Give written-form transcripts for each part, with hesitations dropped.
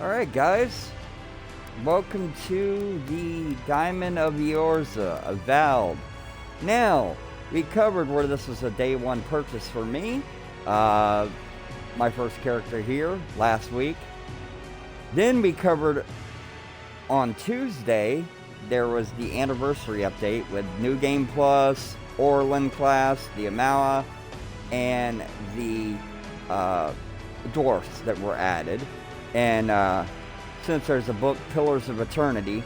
Alright guys, welcome to the Diamond of Eora, Avowed. Now, we covered where this was a day one purchase for me. My first character here last week. Then we covered on Tuesday, there was the anniversary update with New Game Plus, Orlan class, the Amala, and the dwarfs that were added. And since there's a book, Pillars of Eternity,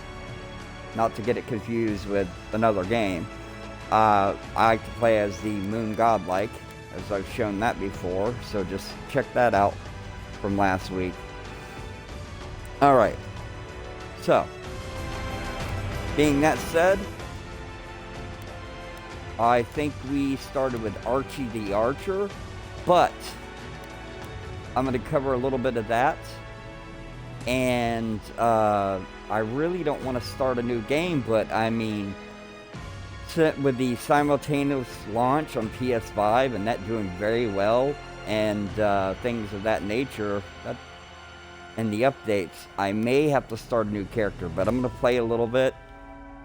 not to get it confused with another game, I like to play as the Moon Godlike, as I've shown that before, so just check that out from last week. Alright, so, being that said, I think we started with Archie the Archer, but I'm going to cover a little bit of that. And I really don't want to start a new game, but I mean, with the simultaneous launch on PS5 and that doing very well, and things of that nature, and the updates, I may have to start a new character, but I'm going to play a little bit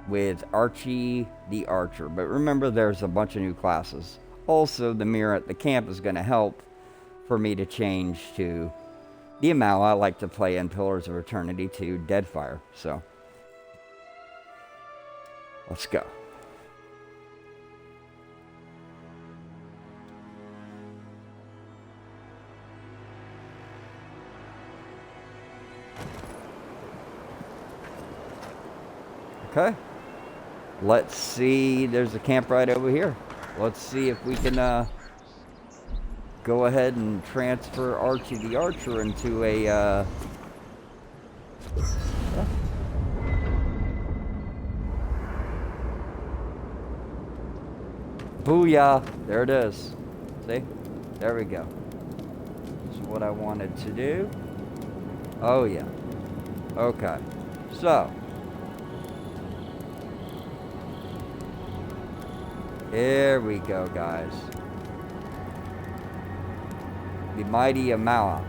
with Archie the Archer. But remember, there's a bunch of new classes. Also, the mirror at the camp is going to help for me to change to the Amala I like to play in Pillars of Eternity to Deadfire. So, let's go. Okay. Let's see. There's a camp right over here. Let's see if we can go ahead and transfer Archie the Archer into a Booyah! There it is. See? There we go. This is what I wanted to do. Oh yeah. Okay. So, here we go, guys. The mighty Amala.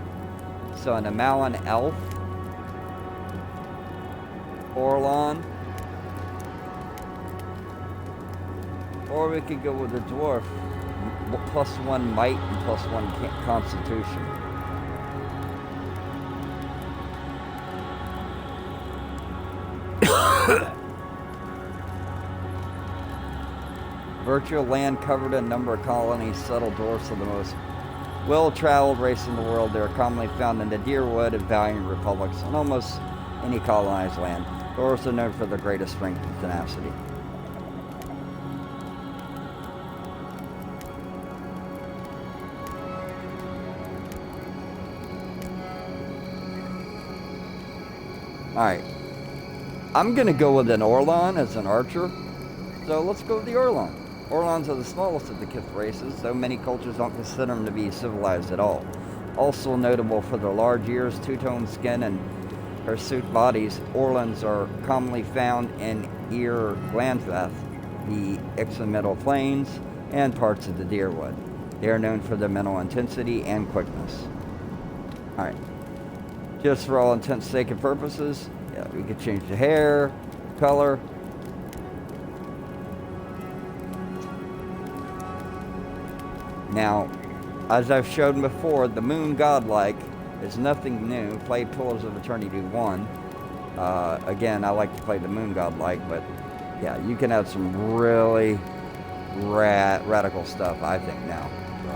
So an Amalan elf. Orlan. Or we could go with a dwarf. +1 might and +1 constitution. Virtual land covered a number of colonies, settled dwarfs are the most well-traveled race in the world. They are commonly found in the Deerwood and Valiant Republics on almost any colonized land. Dwarves are known for their greatest strength and tenacity. Alright. I'm going to go with an Orlan as an archer. So let's go with the Orlan. Orlans are the smallest of the Kith races, though many cultures don't consider them to be civilized at all. Also notable for their large ears, two-tone skin, and hirsute bodies, Orlans are commonly found in Ear Glanfath, the Ixamiddle Plains, and parts of the Deerwood. They are known for their mental intensity and quickness. Alright. Just for all intents, sake, and purposes, yeah, we could change the hair, color. Now, as I've shown before, the Moon Godlike is nothing new. Play Pillars of Eternity 1. Again, I like to play the Moon Godlike, but yeah, you can have some really radical stuff, I think, now. So.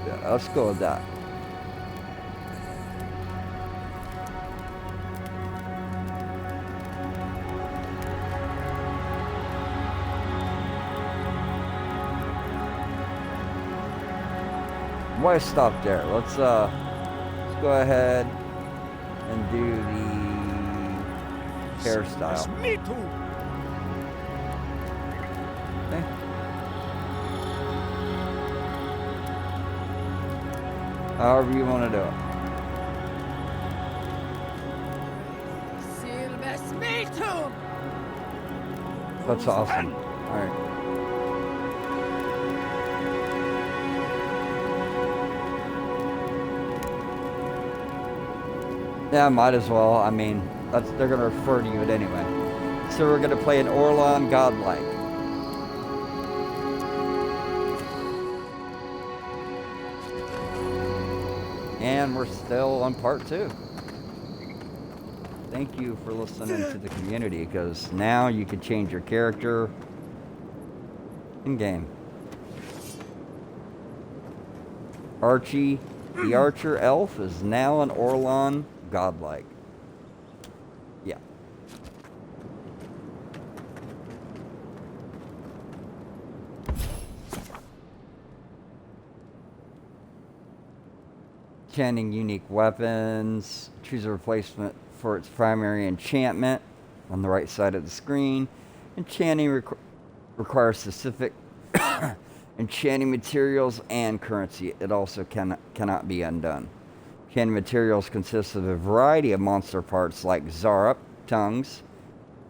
Yeah, let's go with that. Why stop there? Let's go ahead and do the hairstyle. Me too. Okay. However you want to do it. That's awesome. All right. Yeah, might as well. I mean, they're going to refer to you it anyway. So we're going to play an Orlon Godlike. And we're still on part 2. Thank you for listening to the community, because now you can change your character in-game. Archie, the Archer Elf, is now an Orlon Godlike. Yeah. Chanting unique weapons. Choose a replacement for its primary enchantment on the right side of the screen. Enchanting requires specific enchanting materials and currency. It also cannot be undone. Enchanting materials consist of a variety of monster parts like Zarup tongues,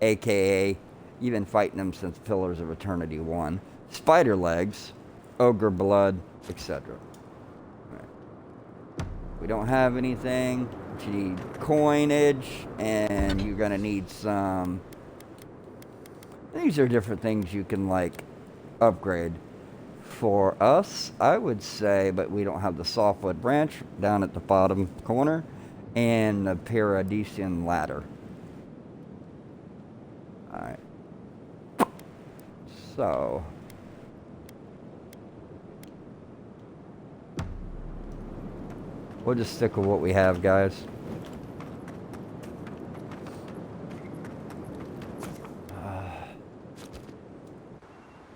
aka you've been fighting them since Pillars of Eternity 1, spider legs, ogre blood, etc. We don't have anything, but you need coinage, and you're gonna need some. These are different things you can like upgrade. For us, I would say, but we don't have the softwood branch down at the bottom corner, and the Paradisian ladder. Alright. So. We'll just stick with what we have, guys.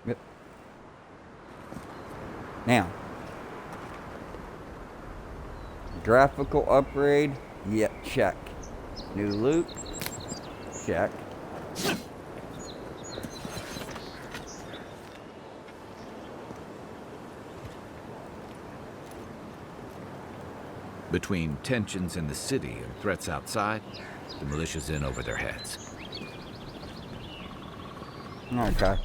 Yep. Now. Graphical upgrade. Yep, check. New loot. Check. Between tensions in the city and threats outside, the militia's in over their heads. Okay.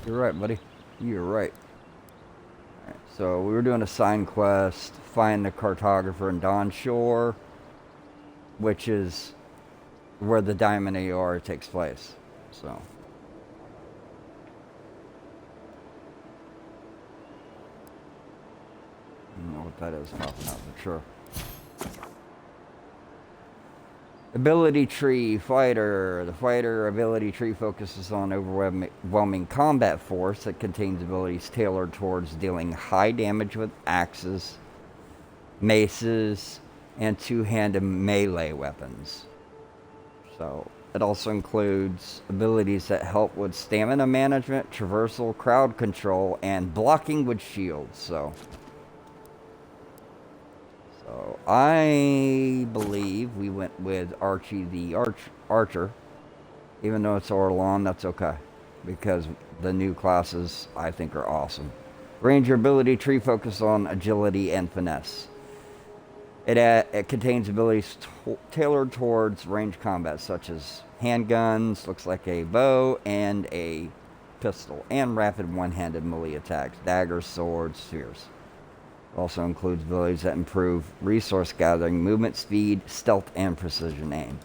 You're right, buddy. You're right. Alright, so we were doing a sign quest, find the cartographer in Dawn Shore, which is where the Diamond Eora takes place. So. I don't know what that is popping up, but sure. Ability tree, fighter. The fighter ability tree focuses on overwhelming combat force that contains abilities tailored towards dealing high damage with axes, maces, and two-handed melee weapons. So it also includes abilities that help with stamina management, traversal, crowd control, and blocking with shields. So I believe we went with Archie the Archer. Even though it's Orlon, that's okay. Because the new classes, I think, are awesome. Ranger ability tree focus on agility and finesse. It contains abilities tailored towards range combat, such as handguns, looks like a bow, and a pistol. And rapid one-handed melee attacks, daggers, swords, spears. Also includes abilities that improve resource gathering, movement speed, stealth, and precision aim.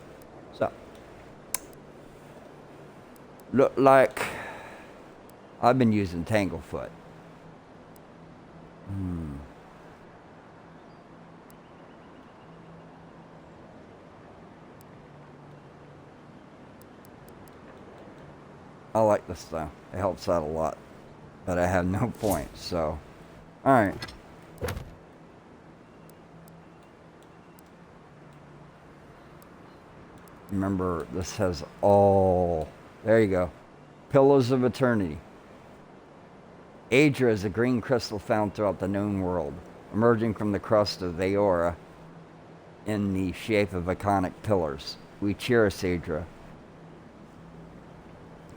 So, look like I've been using Tanglefoot. I like this though. It helps out a lot. But I have no points, so. Alright. Remember, this has all... There you go. Pillars of Eternity. Aedra is a green crystal found throughout the known world, emerging from the crust of Eora in the shape of iconic pillars. We cherish Aedra,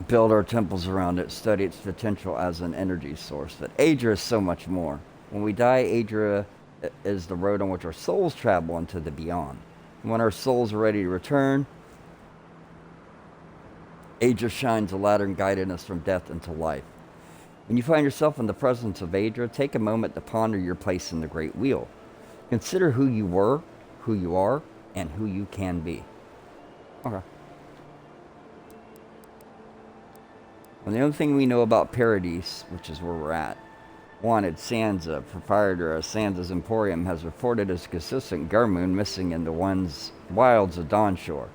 build our temples around it, study its potential as an energy source. But Aedra is so much more. When we die, Aedra is the road on which our souls travel into the beyond. When our souls are ready to return, Aedra shines a lantern guiding us from death into life. When you find yourself in the presence of Aedra, take a moment to ponder your place in the Great Wheel. Consider who you were, who you are, and who you can be. Okay. Well, the only thing we know about Paradise, which is where we're at, wanted Sansa, proprietor of Sansa's Emporium, has reported his consistent Garmoon missing in the wilds of Dawnshore.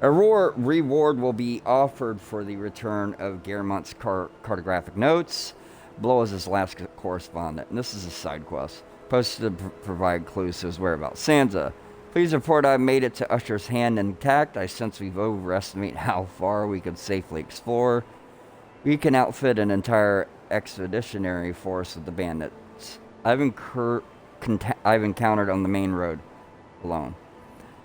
A reward will be offered for the return of Guermont's cartographic notes. Blow is his last correspondent, and this is a side quest. Posted to provide clues to his whereabouts. Sansa, please report I've made it to Usher's hand intact. I sense we've overestimated how far we could safely explore. We can outfit an entire expeditionary force of the bandits I've encountered on the main road alone.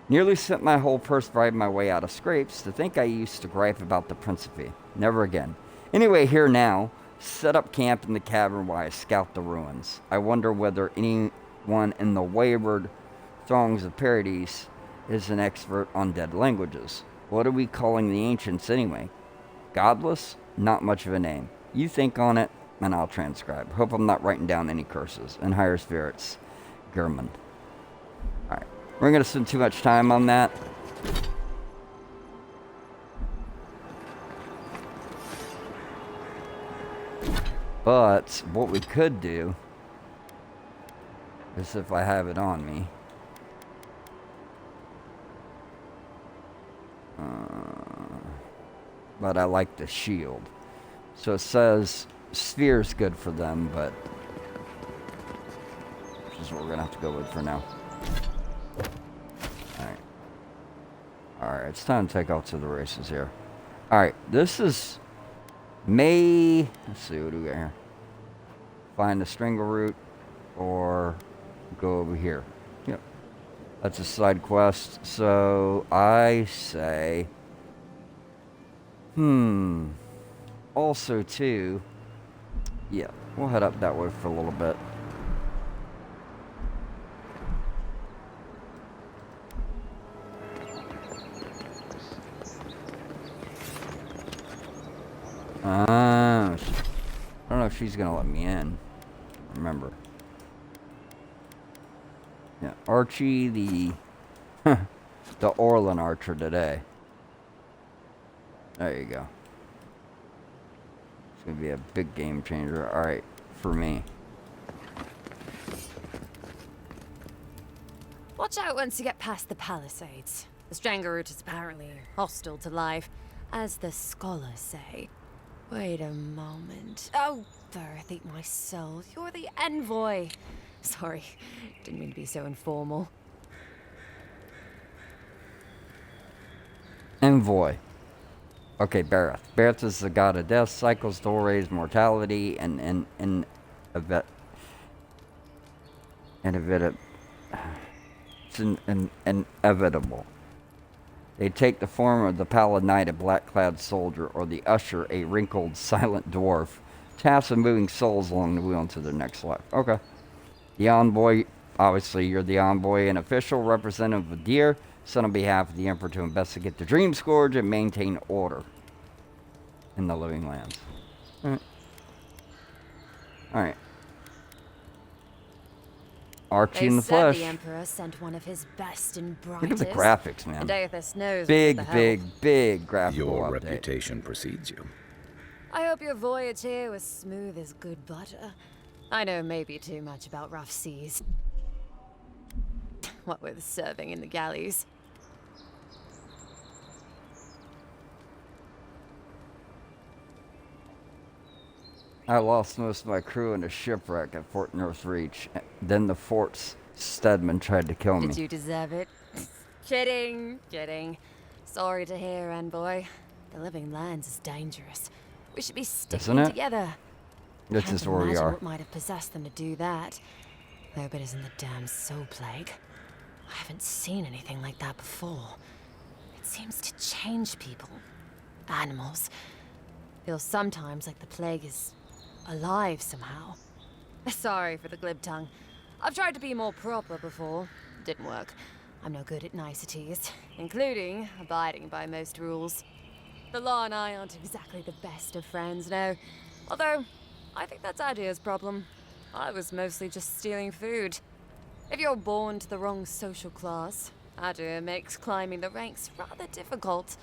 Nearly spent my whole purse riding my way out of scrapes. To think I used to gripe about the Principe. Never again. Anyway, here now. Set up camp in the cavern while I scout the ruins. I wonder whether anyone in the wayward throngs of Paradise is an expert on dead languages. What are we calling the ancients anyway? Godless? Not much of a name. You think on it, and I'll transcribe. Hope I'm not writing down any curses. And higher spirits. German. Alright. We're going to spend too much time on that. But what we could do is, if I have it on me, but I like the shield. So it says sphere's good for them, but which is what we're gonna have to go with for now. Alright, it's time to take off to the races here. Alright, this is let's see, what do we got here? Find the Strangle Root or go over here. Yep. That's a side quest. So I say, also too, yeah, we'll head up that way for a little bit. I don't know if she's gonna let me in. Remember. Yeah, Archie, the Orlan Archer today. There you go. It's gonna be a big game changer. Alright, for me. Watch out once you get past the palisades. The Strangle Root is apparently hostile to life, as the scholars say. Wait a moment. Oh, Birth, eat my soul. You're the envoy. Sorry, didn't mean to be so informal. Envoy. Okay, Bareth. Bareth is the god of death, cycles, doorways, mortality, and inevitable. They take the form of the pallid knight, a black-clad soldier, or the usher, a wrinkled, silent dwarf, tasked with moving souls along the wheel into their next life. Okay. The envoy, obviously you're the envoy, an official representative of Dir, sent on behalf of the Emperor to investigate the Dream Scourge and maintain order in the Living Lands. Alright. Alright. Archie in the flesh. The Emperor sent one of his best and brightest. Look at the graphics, man. And Aethys knows big graphical Your update. reputation precedes you. I hope your voyage here was smooth as good butter. I know maybe too much about rough seas. What with serving in the galleys. I lost most of my crew in a shipwreck at Fort North Reach. Then the fort's Steadman tried to kill me. Did you deserve it? Kidding. Sorry to hear, envoy. The Living Lands is dangerous. We should be sticking together. This is where we are. What might have possessed them to do that. I hope it isn't the damn soul plague. I haven't seen anything like that before. It seems to change people. Animals. Feels sometimes like the plague is alive somehow. Sorry for the glib tongue. I've tried to be more proper before. Didn't work. I'm no good at niceties, including abiding by most rules. The law and I aren't exactly the best of friends, no. Although, I think that's Adia's problem. I was mostly just stealing food. If you're born to the wrong social class, Adu makes climbing the ranks rather difficult.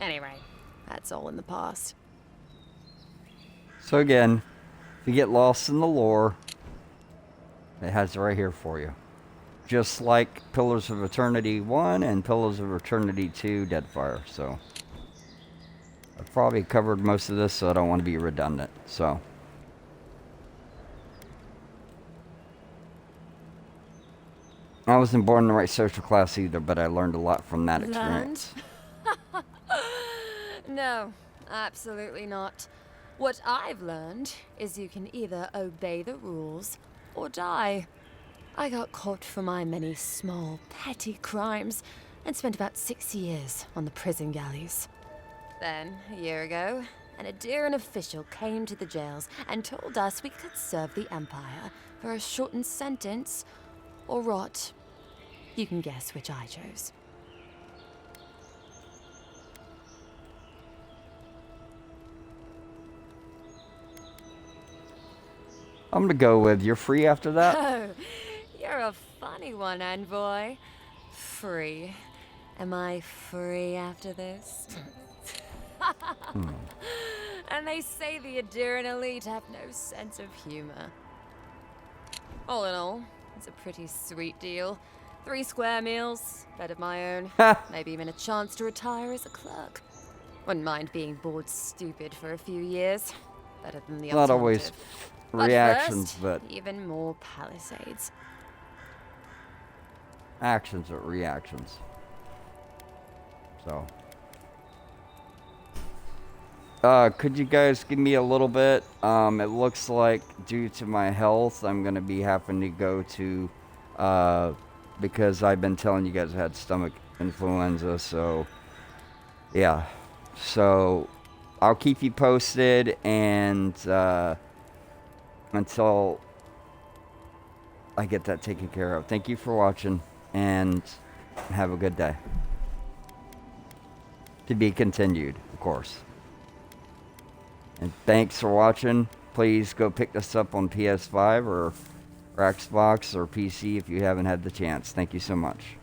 Anyway, that's all in the past. So again, if you get lost in the lore, it has it right here for you. Just like Pillars of Eternity 1 and Pillars of Eternity 2 Deadfire. So I've probably covered most of this, so I don't want to be redundant. So I wasn't born in the right social class either, but I learned a lot from that experience. No, absolutely not. What I've learned is you can either obey the rules or die. I got caught for my many small, petty crimes and spent about 6 years on the prison galleys. Then, a year ago, an Adiran official came to the jails and told us we could serve the Empire for a shortened sentence or rot. You can guess which I chose. I'm gonna go with you're free after that. Oh, you're a funny one, Envoy. Free. Am I free after this? And they say the Adiran elite have no sense of humor. All in all, it's a pretty sweet deal. 3 square meals, bed of my own, maybe even a chance to retire as a clerk. Wouldn't mind being bored stupid for a few years. Better than the Not alternative. always reactions, but but even more Palisades. actions are reactions. So, could you guys give me a little bit? It looks like due to my health, I'm gonna be having to go to, because I've been telling you guys I had stomach influenza. So, yeah. So, I'll keep you posted, and until I get that taken care of. Thank you for watching, and have a good day. To be continued, of course. And thanks for watching. Please go pick this up on PS5 or Xbox or PC if you haven't had the chance. Thank you so much.